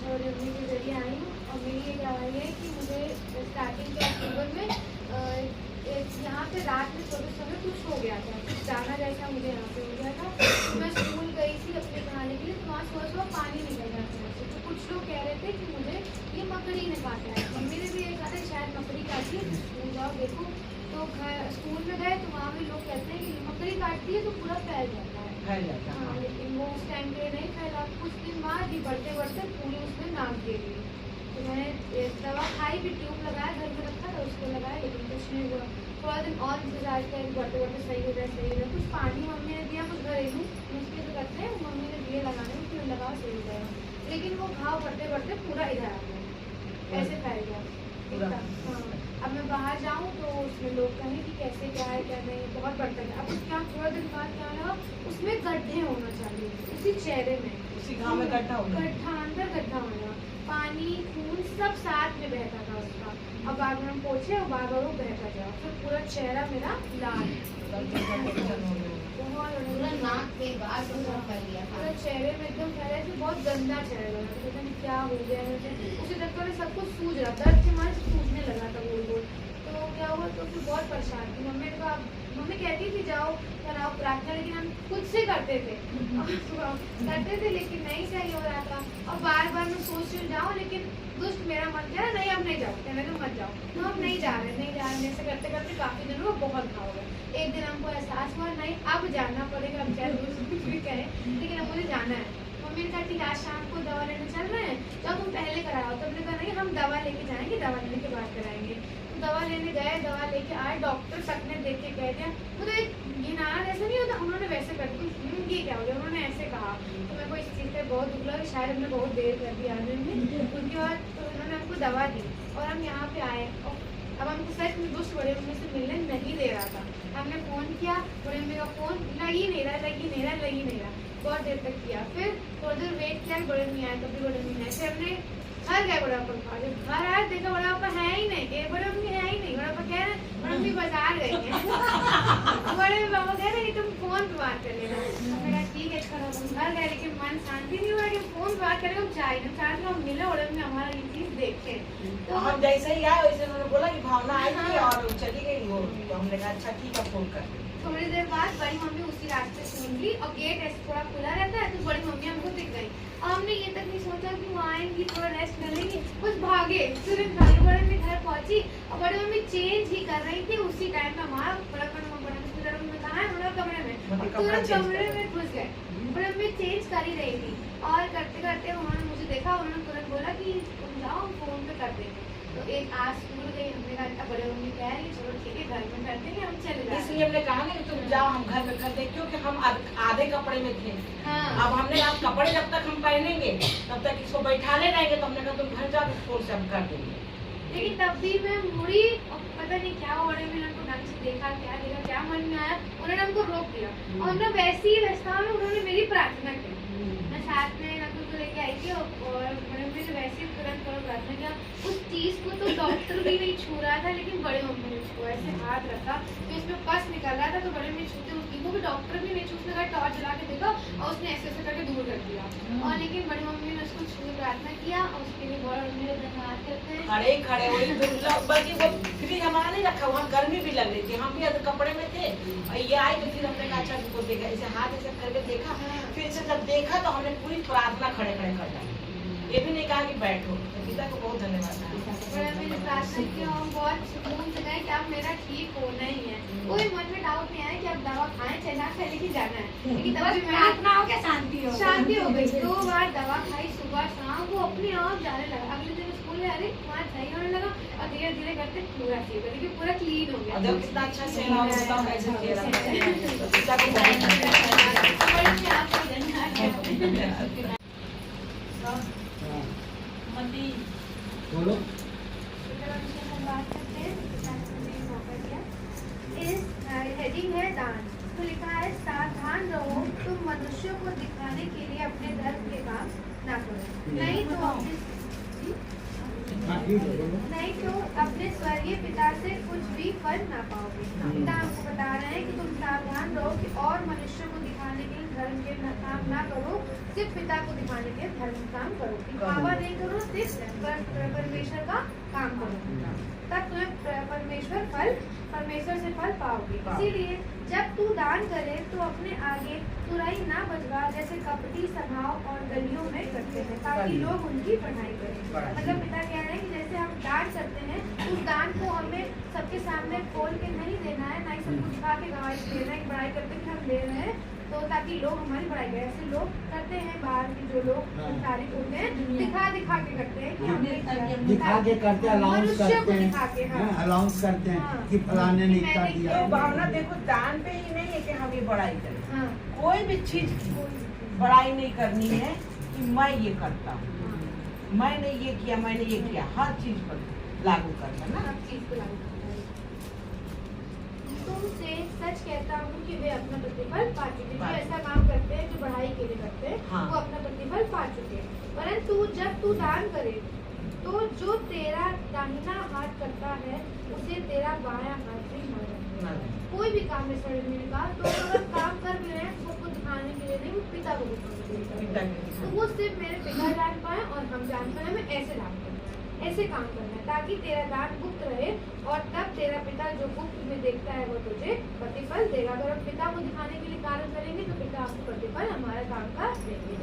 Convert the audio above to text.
छोरी अम्मी के जरिए आई हूँ और मेरी ये दवाई है कि मुझे स्टार्टिंग के अक्टूबर में यहाँ पे रात में सोते समय कुछ हो गया था, कुछ जाना जैसा मुझे यहाँ पे हो गया था। तो मैं स्कूल गई थी अपने नहाने के लिए, तो वहाँ सुबह सुबह पानी निकल रहा था मुझसे। तो कुछ लोग कह रहे थे कि मुझे ये मकड़ी ने काटा है। मम्मी ने भी ये कहा था शायद मकड़ी काटी है, स्कूल जाओ देखो। तो स्कूल में गए तो वहाँ भी लोग कहते हैं कि मकड़ी काटती है तो पूरा फैल जाता है। हाँ, लेकिन वो उस टाइम पे नहीं फैला। कुछ दिन बाद ही बढ़ते बढ़ते पूरी उसमें नाक दे गई। तो मैंने दवा खाई भी, ट्यूब लगाया, घर में रखा था उसको लगाया, लेकिन कुछ नहीं हुआ। थोड़ा दिन और इंतजार किया, बढ़ते बढ़ते सही हो जाए सही हो जाए। कुछ पानी मम्मी ने दिया, कुछ घरेलू नुस्खे जो करते हैं मम्मी ने दिए लगाने में, फिर लगाओ सही हो जाएगा। लेकिन वो घाव बढ़ते बढ़ते पूरा इधर आ गया, ऐसे फैल गया। हाँ, अब मैं बाहर जाऊँ तो उसमें लोग कहें कि कैसे क्या है क्या नहीं, बहुत बढ़ता है। अब उसके थोड़ा दिन बाद क्या लगा, उसमें गड्ढे होना चाहिए उसी चेहरे में, उसी घाव में गड्ढा हो गया, गड्ढा अंदर गड्ढा होना, पानी खून सब साथ में बहता था उसका। अब बार बार हम पोछे और बार बार वो बहता गया, फिर पूरा चेहरा मेरा लाल, पूरा नाक के बाद पूरा चेहरे में एकदम फैला थे, बहुत गंदा चेहरा लगा। पता नहीं क्या हो गया मुझे, उसी चक्कर में सब कुछ सूज रहा, दर्द के मारे सूजने लगा था गोल गोल। तो क्या हुआ, तो फिर बहुत परेशान थी। मम्मी ने कहा, मम्मी कहती थी जाओ कराओ प्रार्थना, लेकिन हम खुद से करते थे लेकिन नहीं सही हो रहा था। और बार बार मैं सोच रही जाऊँ, लेकिन दुष्ट मेरा मन कह रहा नहीं अब नहीं जाओ, कहने तो मत जाओ। तो हम नहीं जा रहे, ऐसे करते करते काफी दिनों में बहुत घाव हो गया। एक दिन हमको एहसास हुआ नहीं अब जाना पड़ेगा, अब चाहे दोस्त कुछ भी कहे, लेकिन अब मुझे जाना है। मम्मी ने कहा ठीक आज शाम को दवा लेने चल रहे हैं, जब तुम पहले कराओ। तो हमने कहा नहीं हम दवा लेके जाएंगे, दवा लेने के बाद कराएंगे। तो दवा लेने गए, दवा लेके आए, डॉक्टर तक ने देख के कह दिया, तो एक घिनाना ऐसा नहीं होता, उन्होंने वैसे कर दिया, ये क्या हो गया, उन्होंने ऐसे कहा। तो मेरे को इस चीज़ पर बहुत दुख लगा, शायद हमने बहुत देर कर दी आने में। उनके बाद तो उन्होंने हमको दवा दी और हम यहाँ पे आए। अब हमको सच में दुष्ट बड़े मम्मी से मिलने नहीं दे रहा था। हमने फ़ोन किया, बड़े मम्मी का फ़ोन लग ही नहीं रहा, बहुत देर तक किया। फिर थोड़ी देर वेट किया, बड़े मम्मी आए, कभी बड़े मम्मी आए। फिर हमने घर गए बड़ा पापा, जब घर आए देखा बड़ा पापा है ही नहीं, बड़े मम्मी है ही नहीं। बड़ा पापा कह रहे बड़े मम्मी बाजार गई है बड़े पापा कह रहे तुम फोन पे बात कर लेना। मैंने कहा ठीक है चलो, तुम घर गए, लेकिन मन शांति नहीं हुआ कि फोन पे बात करेंगे। हम चाहते हम मिले, बड़े मम्मी हमारा ये चीज देखे। तो हम जैसे ही आए वैसे उन्होंने बोला कि भावना आई थी और चली गई वो। तो हमने कहा अच्छा ठीक है फोन कर। थोड़ी देर बाद बड़ी मम्मी उसी रास्ते से निकली और गेट ऐसे थोड़ा खुला रहता है, तो बड़ी मम्मी हमको दिख गई। और हमने ये तक नहीं सोचा कि वो आएंगी, थोड़ा रेस्ट कर लेंगी, बस भागे तुरंत भागे। बड़े मम्मी घर पहुंची और बड़ी मम्मी चेंज ही कर रही थी उसी टाइम में। हमारा बड़ा मम्मी कहाँ है, बड़ा कमरे में, तुरंत कमरे में घुस गए। बड़ी मम्मी चेंज कर ही रही थी और करते करते उन्होंने मुझे देखा, उन्होंने तुरंत बोला कि तुम जाओ फोन पे कर देंगे। तो एक आज स्कूल गई, हमने कहा बड़े मम्मी कह रही चलो ठीक है घर में कर देंगे, हम चले जाए। इसलिए हमने कहा ना कि तुम जाओ हम घर में कर दें, क्योंकि हम आधे कपड़े में थे। हाँ। अब हमने आप कपड़े जब तक हम पहनेंगे तब तक इसको बैठाने रहेंगे, तो हमने कहा तुम घर जाओ फोन से हम कर देंगे। लेकिन तब भी मैं मुड़ी, पता नहीं क्या बड़े में हमको ढंग से देखा, क्या मन में आया, उन्होंने हमको रोक दिया। और हमने वैसे ही रास्ता में उन्होंने मेरी प्रार्थना की। मैं साथ में नकुल को लेके आई थी और बड़े मम्मी ने वैसे ही तुरंत प्रार्थना किया। उस चीज को तो डॉक्टर भी नहीं छू रहा था, लेकिन बड़े मम्मी ने उसको ऐसे हाथ रखा तो इसमें पस निकल रहा था। तो बड़े मम्मी छूते उसकी को भी डॉक्टर भी नहीं छू, उसने कहा टॉर्च जला के देखा और उसने ऐसे ऐसे करके दूर कर दिया। और लेकिन बड़ी मम्मी ने उसको छू प्रार्थना किया और उसके लिए बड़ा मम्मी ने धन्यवाद करते हैं। खड़े वही बल्कि वो फ्रिज हमारा नहीं रखा, वहाँ गर्मी भी लग रही थी, हम भी कपड़े में थे और ये आए तो फिर हमने कहा अच्छा उनको देखा, ऐसे हाथ ऐसे करके देखा। फिर से जब देखा तो हमने पूरी प्रार्थना खड़े खड़े कर डाली, ये भी नहीं कहा कि बैठो। पिता को बहुत धन्यवाद। मैंने प्रार्थना की और बहुत सुकून से गए कि अब मेरा ठीक होना ही है। कोई मन में डाउट नहीं आया कि अब दवा खाएं चाहे ना खाएं, लेकिन जाना है। लेकिन दवा प्रार्थना हो के शांति हो गई। 2 बार दवा खाई, सुबह शाम, वो अपने आप जाने लगा। अगले दिन स्कूल में अरे वहाँ सही होने लगा और धीरे धीरे करते पूरा ठीक हो, लेकिन पूरा क्लीन हो गया। जब कितना अच्छा से बोलो। हेडिंग है दान। तो लिखा है सावधान रहो, तुम मनुष्यों को दिखाने के लिए अपने धर्म के काम ना करो, नहीं तो अपने स्वर्गीय पिता से कुछ भी फल ना पाओगे। पिता हमको बता रहे हैं कि तुम सावधान रहो कि और मनुष्यों को दिखाने के लिए धर्म के काम ना करो, सिर्फ पिता को दिखाने के धर्म काम करो, दिखावा नहीं करो, सिर्फ परमेश्वर का काम करो, तब तुम्हें परमेश्वर से फल पाओगे। इसीलिए जब तू दान करे तो अपने आगे तुराई ना बजवा, जैसे कपटी सभाओं और गलियों में करते हैं, ताकि लोग उनकी पढ़ाई करें। मतलब पिता कह रहे हैं कि जैसे हम दान करते हैं, उस दान को हमें सबके सामने खोल के नहीं देना है, ना ही सब कुछ खा के गवाही देना है कि बड़ाई करते कि हम दे रहे हैं, तो ताकि लोग हमारी बड़ाई करें। ऐसे लोग करते हैं, बाहर के जो लोग तारीफ होते हैं, दिखा के करते हैं कि हमने दिखा के करते, अलाउंस मनुष्य को करते हैं, दिखा के, हाँ। अलाउंस करते हैं हाँ। कि फलाने ने कि इतना मैंने दिया। तो भावना देखो दान पे ही नहीं है कि हम ये बड़ाई करें, हाँ। कोई भी चीज की बड़ाई नहीं करनी है कि मैं ये करता हूँ, मैंने ये किया, मैंने ये किया, हर चीज पर लागू करना ना। सब चीज को लागू करना है। तुमसे सच कहता हूँ कि वे अपना प्रतिफल पा चुके, जो ऐसा काम करते हैं, जो बढ़ाई के लिए करते हैं, हाँ। वो अपना प्रतिफल पा चुके हैं। परंतु जब तू दान करे तो जो तेरा दाहिना हाथ करता है, उसे तेरा बायां हाथ भी मारे। कोई भी काम में शरीर में कहा तो अगर काम कर भी रहे हैं, सबको दिखाने के लिए नहीं, वो पिता को दिखाने के लिए कर रहे हैं। तो वो सिर्फ मेरे पिता जान पाए और हम जान पाए, हमें ऐसे दान करना है, ऐसे काम करना है, ताकि तेरा दान गुप्त रहे, और तब तेरा पिता जो गुप्त में देखता है वो तुझे प्रतिफल देगा। अगर हम पिता को दिखाने के लिए कार्य करेंगे तो पिता आपको प्रतिफल हमारा काम का देंगे।